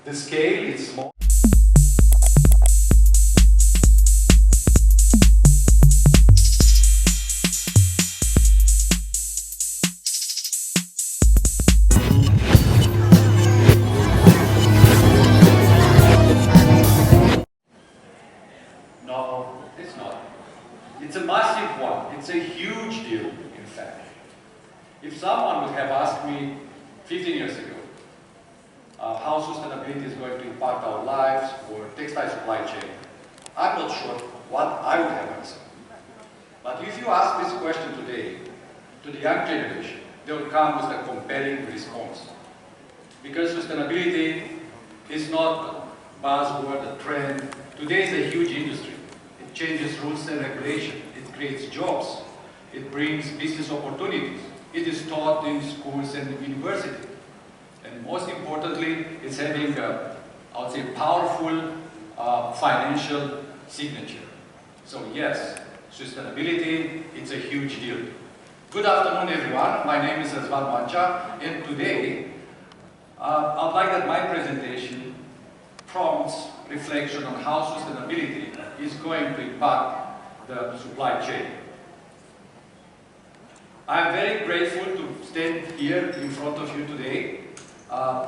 The scale is small. No, it's not. It's a massive one. It's a huge deal, in fact. If someone would have asked me 15 years ago how sustainability is going to impact our lives or textile supply chain, I'm not sure what I would have answered. But if you ask this question today to the young generation, they will come with a compelling response. Because sustainability is not a buzzword, a trend. Today is a huge industry. It changes rules and regulations. It creates jobs. It brings business opportunities. It is taught in schools and universities. And most importantly, it's having a, I would say, powerful financial signature. So yes, sustainability, it's a huge deal. Good afternoon, everyone. My name is Razvan Oancea, and today I'd like that my presentation prompts reflection on how sustainability is going to impact the supply chain. I'm very grateful to stand here in front of you today.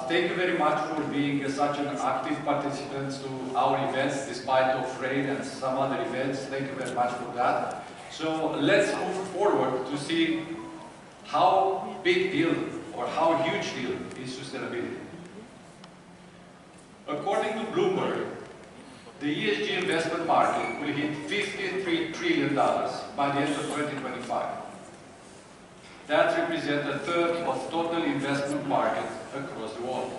Thank you very much for being such an active participant to our events despite of rain and some other events. Thank you very much for that. So let's move forward to see how big deal or how huge deal is sustainability. According to Bloomberg, the ESG investment market will hit $53 trillion by the end of 2025. That represents a third of total investment market across the world.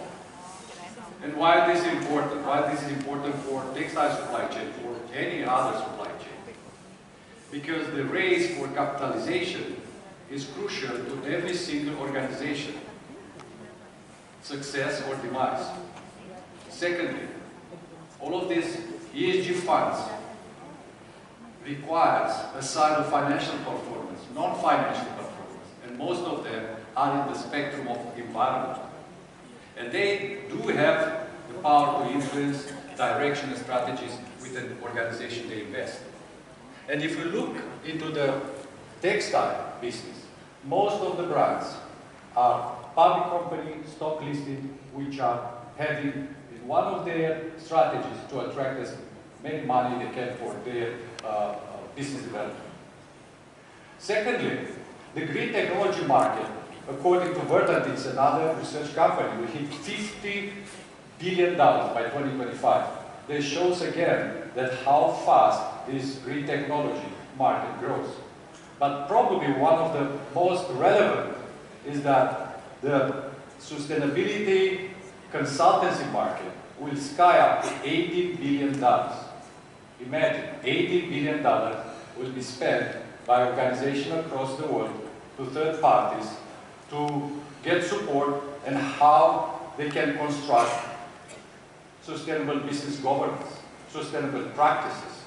And why this is important? Why this is important for textile supply chain, for any other supply chain? Because the race for capitalization is crucial to every single organization, success or demise. Secondly, all of these ESG funds requires a side of financial performance, non-financial performance, and most of them are in the spectrum of environment. And they do have the power to influence direction and strategies within the organization they invest. And if you look into the textile business, most of the brands are public companies, stock listed, which are having in one of their strategies to attract as many money they can for their business development. Secondly, the green technology market, according to Verdant, it's another research company, will hit $50 billion by 2025. This shows again that how fast this green technology market grows. But probably one of the most relevant is that the sustainability consultancy market will sky up to $80 billion. Imagine, $80 billion will be spent by organizations across the world to third parties to get support and how they can construct sustainable business governance, sustainable practices,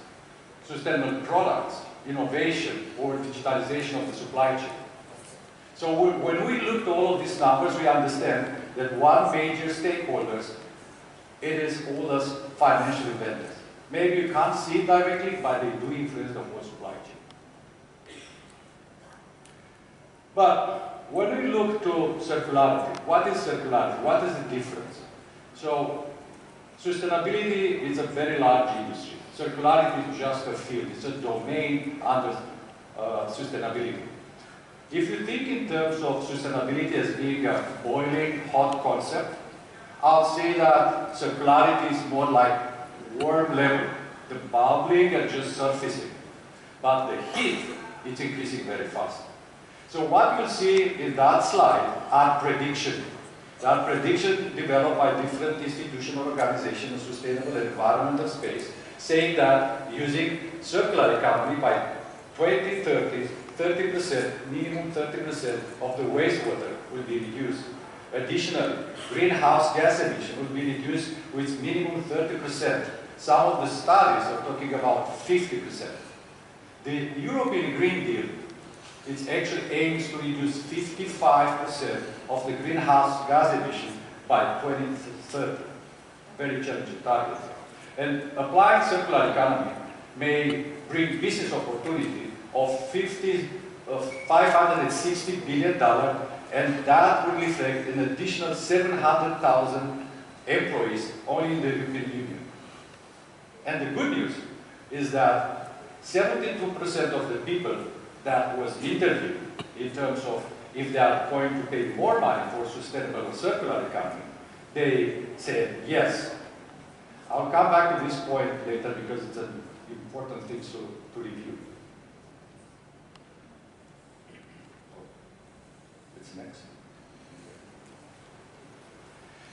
sustainable products, innovation, or digitalization of the supply chain. So when we look at all of these numbers, we understand that one major stakeholders, it is all those financial investors. Maybe you can't see it directly, but they do influence the whole supply chain. But when we look to circularity, what is circularity? What is the difference? So sustainability is a very large industry. Circularity is just a field, it's a domain under sustainability. If you think in terms of sustainability as being a boiling hot concept, I'll say that circularity is more like warm level, the bubbling and just surfacing. But the heat, it's increasing very fast. So what you'll see in that slide are predictions. There are predictions developed by different institutional organizations in sustainable and environmental space, saying that using circular economy by 2030, 30%, minimum 30% of the wastewater will be reduced. Additionally, greenhouse gas emission will be reduced with minimum 30%. Some of the studies are talking about 50%. The European Green Deal, it actually aims to reduce 55% of the greenhouse gas emission by 2030. very challenging targets. And applying circular economy may bring business opportunity of $560 billion, and that will reflect an additional 700,000 employees only in the European Union. And the good news is that 72% of the people that was interviewed in terms of if they are going to pay more money for sustainable or circular economy, they said yes. I'll come back to this point later because it's an important thing to review. It's next.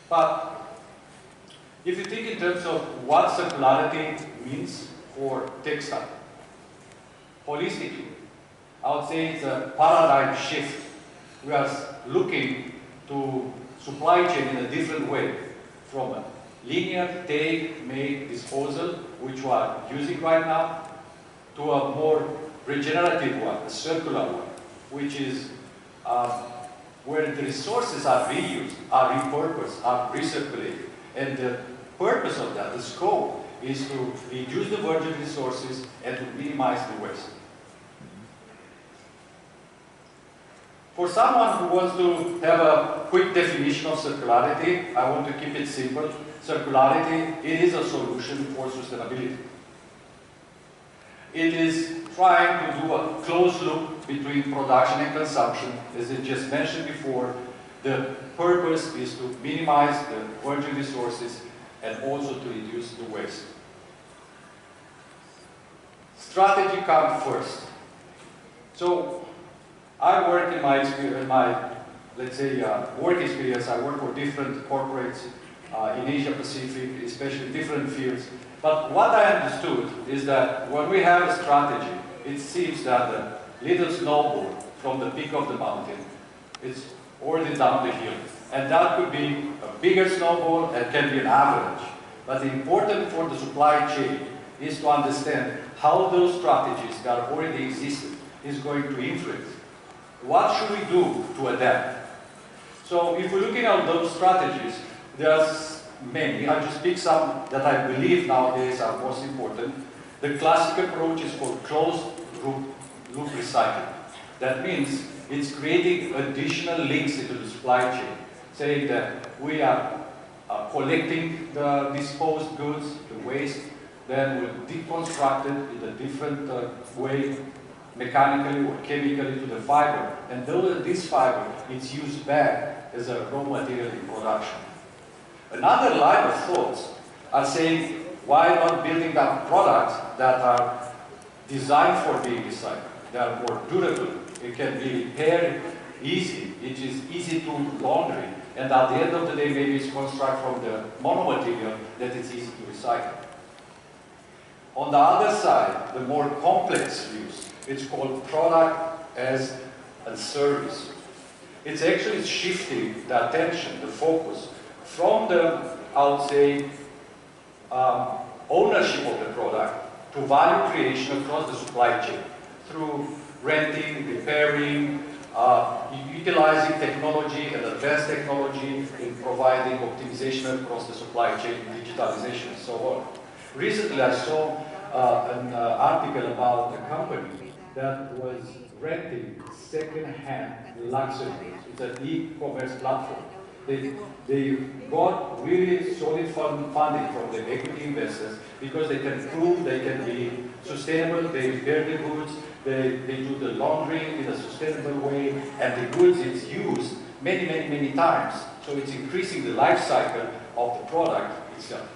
But if you think in terms of what circularity means for textile, holistically, I would say it's a paradigm shift. We are looking to supply chain in a different way, from a linear take, make, disposal, which we are using right now, to a more regenerative one, a circular one, which is where the resources are reused, are repurposed, are recirculated. And the purpose of that, the scope, is to reduce the virgin resources and to minimize the waste. For someone who wants to have a quick definition of circularity, I want to keep it simple. Circularity, it is a solution for sustainability. It is trying to do a closed loop between production and consumption. As I just mentioned before, the purpose is to minimize the virgin resources and also to reduce the waste. Strategy comes first. So I work in my experience, let's say work experience, I work for different corporates in Asia Pacific, especially different fields. But what I understood is that when we have a strategy, it seems that the little snowball from the peak of the mountain is already down the hill. And that could be a bigger snowball and can be an average. But the important for the supply chain is to understand how those strategies that already existed is going to influence. What should we do to adapt? So if we're looking at those strategies, there's many. I'll just pick some that I believe nowadays are most important. The classic approach is called closed loop recycling. That means it's creating additional links into the supply chain, saying that we are collecting the disposed goods, the waste, then we'll deconstruct it in a different way, mechanically or chemically to the fiber. And this fiber is used back as a raw material in production. Another line of thoughts are saying, why not building up products that are designed for being recycled? They are more durable. It can be repaired easy. It is easy to laundry. And at the end of the day, maybe it's constructed from the monomaterial that it's easy to recycle. On the other side, the more complex use, it's called product as a service. It's actually shifting the attention, the focus, from the, I would say, ownership of the product to value creation across the supply chain through renting, repairing, utilizing technology and advanced technology in providing optimization across the supply chain, digitalization, and so on. Recently, I saw an article about a company that was renting second-hand luxury goods. It's an e-commerce platform. They got really solid funding from the equity investors because they can prove they can be sustainable, they repair the goods, they do the laundry in a sustainable way, and the goods is used many times. So it's increasing the life cycle of the product itself.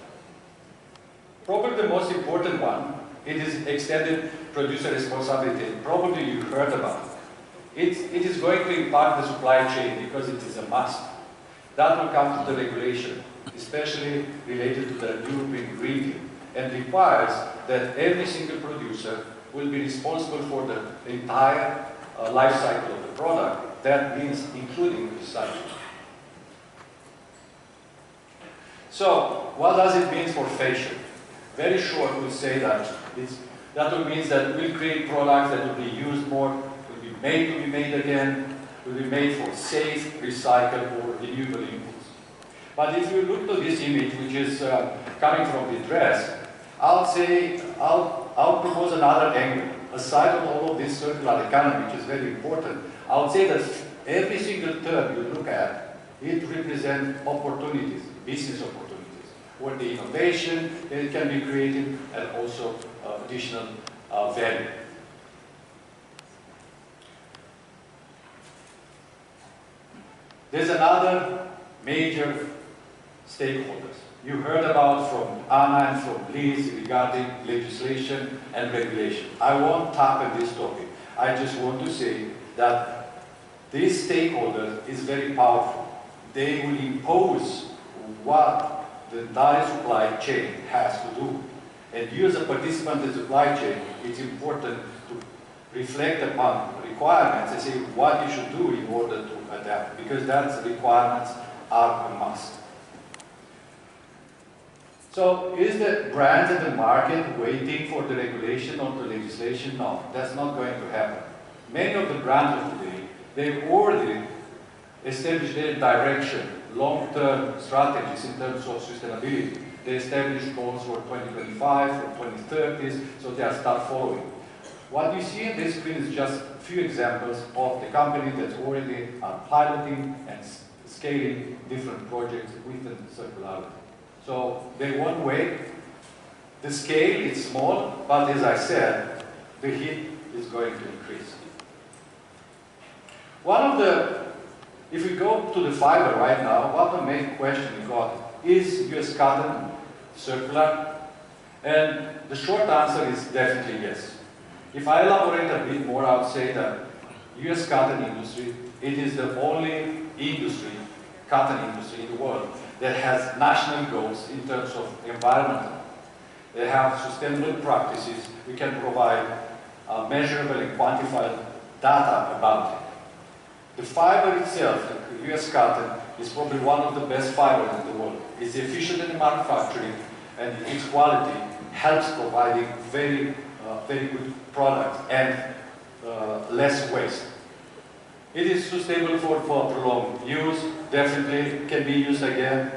Probably the most important one, it is extended producer responsibility. Probably you heard about it. It is going to impact the supply chain because it is a must. That will come to the regulation, especially related to the European Green Deal, and requires that every single producer will be responsible for the entire life cycle of the product. That means including recycling. So, what does it mean for fashion? Very short, we'll say that that will mean that we'll create products that will be used more, will be made to be made again, will be made for safe, recycled, or renewable inputs. But if you look to this image, which is coming from the dress, I'll propose another angle. Aside of all of this circular economy, which is very important, I would say that every single term you look at, it represents opportunities, business opportunities, where the innovation that can be created and also additional value. There's another major stakeholders. You heard about from Anna and from Liz regarding legislation and regulation. I won't tap on this topic. I just want to say that this stakeholder is very powerful. They will impose what the entire supply chain has to do. And you as a participant in the supply chain, it's important to reflect upon requirements and say what you should do in order to adapt, because that's requirements are a must. So is the brand and the market waiting for the regulation or the legislation? No, that's not going to happen. Many of the brands of today, they've already established their direction, long-term strategies in terms of sustainability. They established goals for 2025, for 2030s, so they are start following. What you see on this screen is just a few examples of the companies that already are piloting and scaling different projects within circularity. So they won't wait. The scale is small, but as I said, the heat is going to increase. If we go to the fiber right now, one of the main questions we got is US cotton circular? And the short answer is definitely yes. If I elaborate a bit more, I would say that US cotton industry, it is the only industry, cotton industry in the world that has national goals in terms of environment. They have sustainable practices. We can provide measurable and quantified data about it. The fiber itself, the US cotton, is probably one of the best fibers in the world. It's efficient in manufacturing, and its quality helps providing very good products and less waste. It is sustainable for prolonged use, definitely can be used again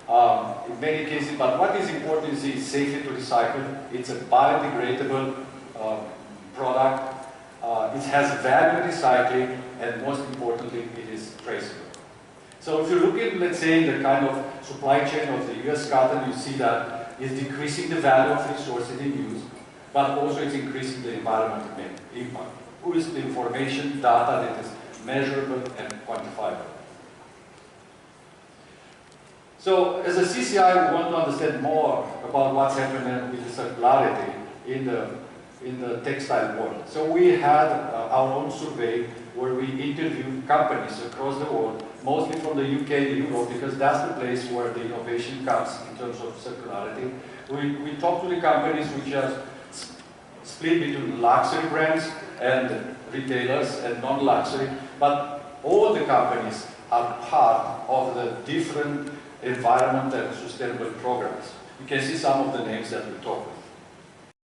in many cases, but what is important is it's safely to recycle. It's a biodegradable product. It has value in recycling, and most importantly, it is traceable. So if you look at, let's say, the kind of supply chain of the US cotton, you see that it's decreasing the value of resources in use, but also it's increasing the environmental impact with the information, data that is measurable and quantifiable. So as a CCI, we want to understand more about what's happening with the circularity in the textile world. So we had our own survey where we interviewed companies across the world, mostly from the UK and Europe, because that's the place where the innovation comes in terms of circularity. We talked to the companies which are split between luxury brands and retailers and non-luxury, but all the companies are part of the different environmental and sustainable programs. You can see some of the names that we talked with.